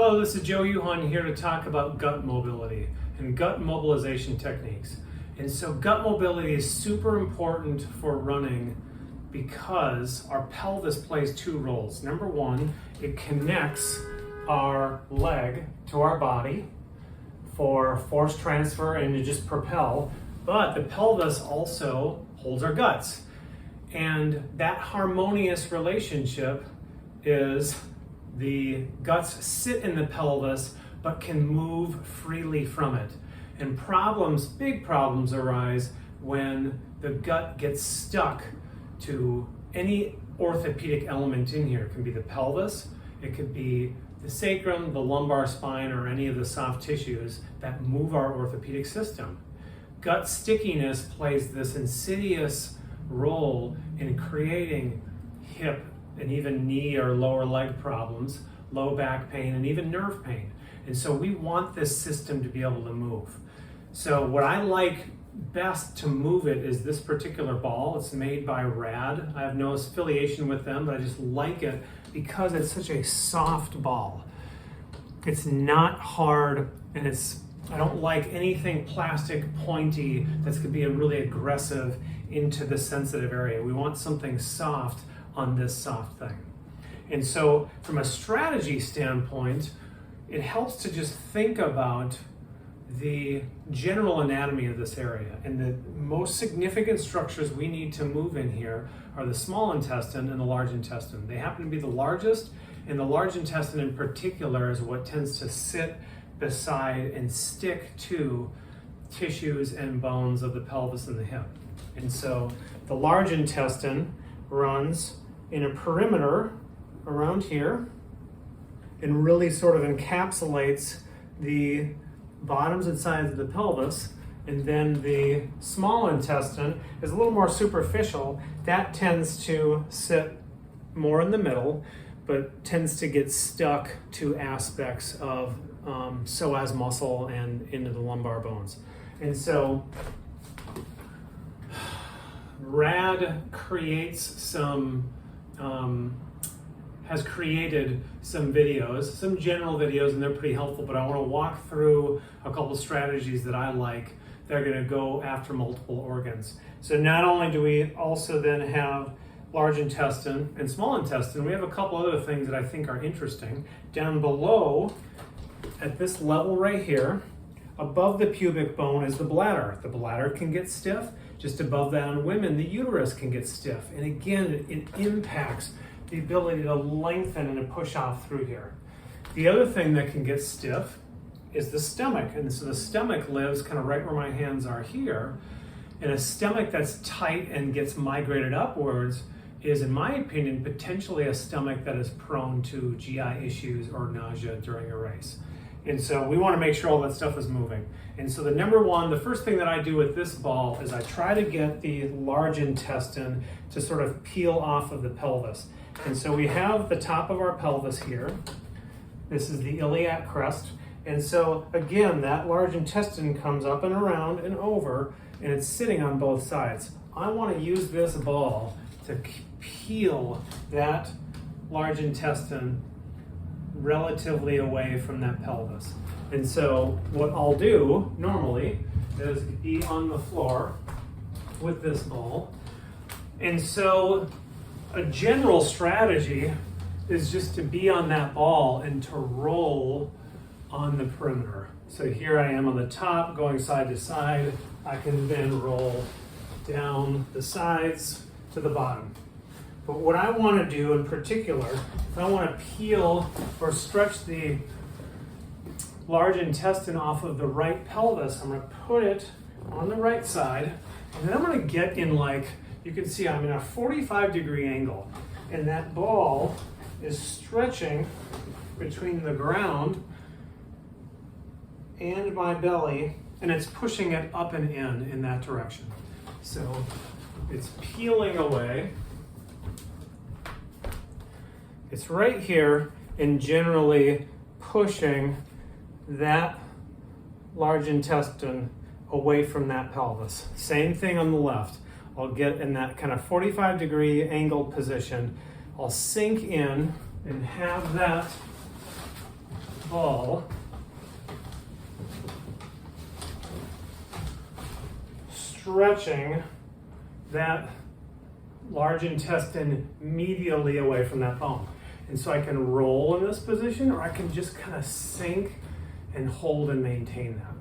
Hello, this is Joe Yuhan here to talk about gut mobility and gut mobilization techniques. And so gut mobility is super important for running because our pelvis plays two roles. Number one, it connects our leg to our body for force transfer and to just propel, but the pelvis also holds our guts. And that harmonious relationship is the guts sit in the pelvis but can move freely from it. And big problems arise when the gut gets stuck to any orthopedic element in here. It can be the pelvis, it could be the sacrum, the lumbar spine, or any of the soft tissues that move our orthopedic system. Gut stickiness plays this insidious role in creating hip and even knee or lower leg problems, low back pain, and even nerve pain. And so we want this system to be able to move. So what I like best to move it is this particular ball. It's made by Rad. I have no affiliation with them, but I just like it because it's such a soft ball. It's not hard, and I don't like anything plastic, pointy, that's gonna be really aggressive into the sensitive area. We want something soft on this soft thing. And so from a strategy standpoint, it helps to just think about the general anatomy of this area. And the most significant structures we need to move in here are the small intestine and the large intestine. They happen to be the largest, and the large intestine in particular is what tends to sit beside and stick to tissues and bones of the pelvis and the hip. And so the large intestine runs in a perimeter around here and really sort of encapsulates the bottoms and sides of the pelvis. And then the small intestine is a little more superficial. That tends to sit more in the middle, but tends to get stuck to aspects of psoas muscle and into the lumbar bones. And so Rad has created some videos, some general videos, and they're pretty helpful, but I want to walk through a couple strategies that I like that are going to go after multiple organs. So not only do we also then have large intestine and small intestine, we have a couple other things that I think are interesting. Down below, at this level right here, above the pubic bone is the bladder. The bladder can get stiff. Just above that in women, the uterus can get stiff. And again, it impacts the ability to lengthen and to push off through here. The other thing that can get stiff is the stomach. And so the stomach lives kind of right where my hands are here. And a stomach that's tight and gets migrated upwards is, in my opinion, potentially a stomach that is prone to GI issues or nausea during a race. And so we want to make sure all that stuff is moving. And so the first thing that I do with this ball is I try to get the large intestine to sort of peel off of the pelvis. And so we have the top of our pelvis here. This is the iliac crest. And so again, that large intestine comes up and around and over, and it's sitting on both sides. I want to use this ball to peel that large intestine relatively away from that pelvis. And so what I'll do normally is be on the floor with this ball. And so a general strategy is just to be on that ball and to roll on the perimeter. So here I am on the top going side to side. I can then roll down the sides to the bottom. But what I want to do in particular, if I want to peel or stretch the large intestine off of the right pelvis, I'm going to put it on the right side, and then I'm going to get in, you can see I'm in a 45-degree angle, and that ball is stretching between the ground and my belly, and it's pushing it up and in that direction. So it's peeling away. It's right here and generally pushing that large intestine away from that pelvis. Same thing on the left. I'll get in that kind of 45-degree angled position. I'll sink in and have that ball stretching that large intestine medially away from that bone. And so I can roll in this position, or I can just kind of sink and hold and maintain that.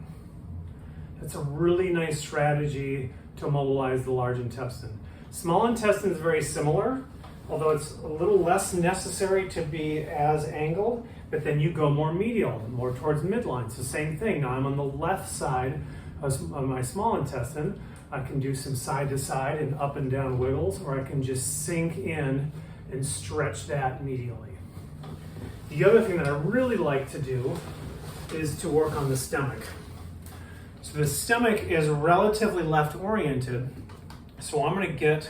That's a really nice strategy to mobilize the large intestine. Small intestine is very similar, although it's a little less necessary to be as angled, but then you go more medial, more towards midline. It's the same thing. Now I'm on the left side of my small intestine. I can do some side to side and up and down wiggles, or I can just sink in and stretch that medially. The other thing that I really like to do is to work on the stomach. So the stomach is relatively left oriented, so I'm going to get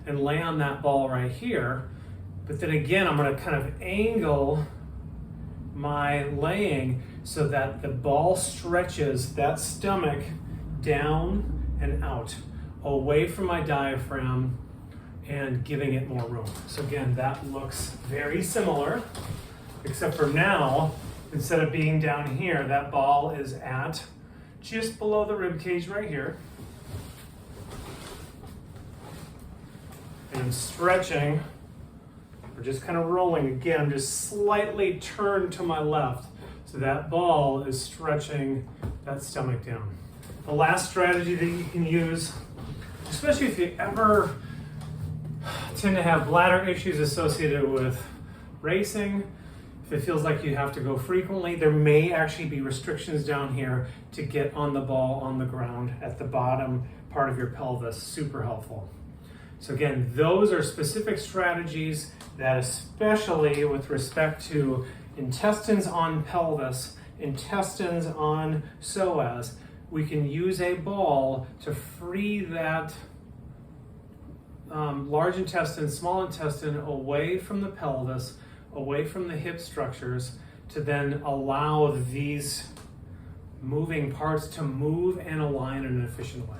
and lay on that ball right here, but then again I'm going to kind of angle my laying so that the ball stretches that stomach down and out, away from my diaphragm and giving it more room. So again, that looks very similar, except for now, instead of being down here, that ball is at just below the rib cage right here. And I'm stretching, or just kind of rolling. Again, I'm just slightly turned to my left. So that ball is stretching that stomach down. The last strategy that you can use, especially if you ever tend to have bladder issues associated with racing, if it feels like you have to go frequently, there may actually be restrictions down here to get on the ball on the ground at the bottom part of your pelvis. Super helpful. So again, those are specific strategies that, especially with respect to intestines on pelvis, intestines on psoas, we can use a ball to free that large intestine, small intestine away from the pelvis, away from the hip structures, to then allow these moving parts to move and align in an efficient way.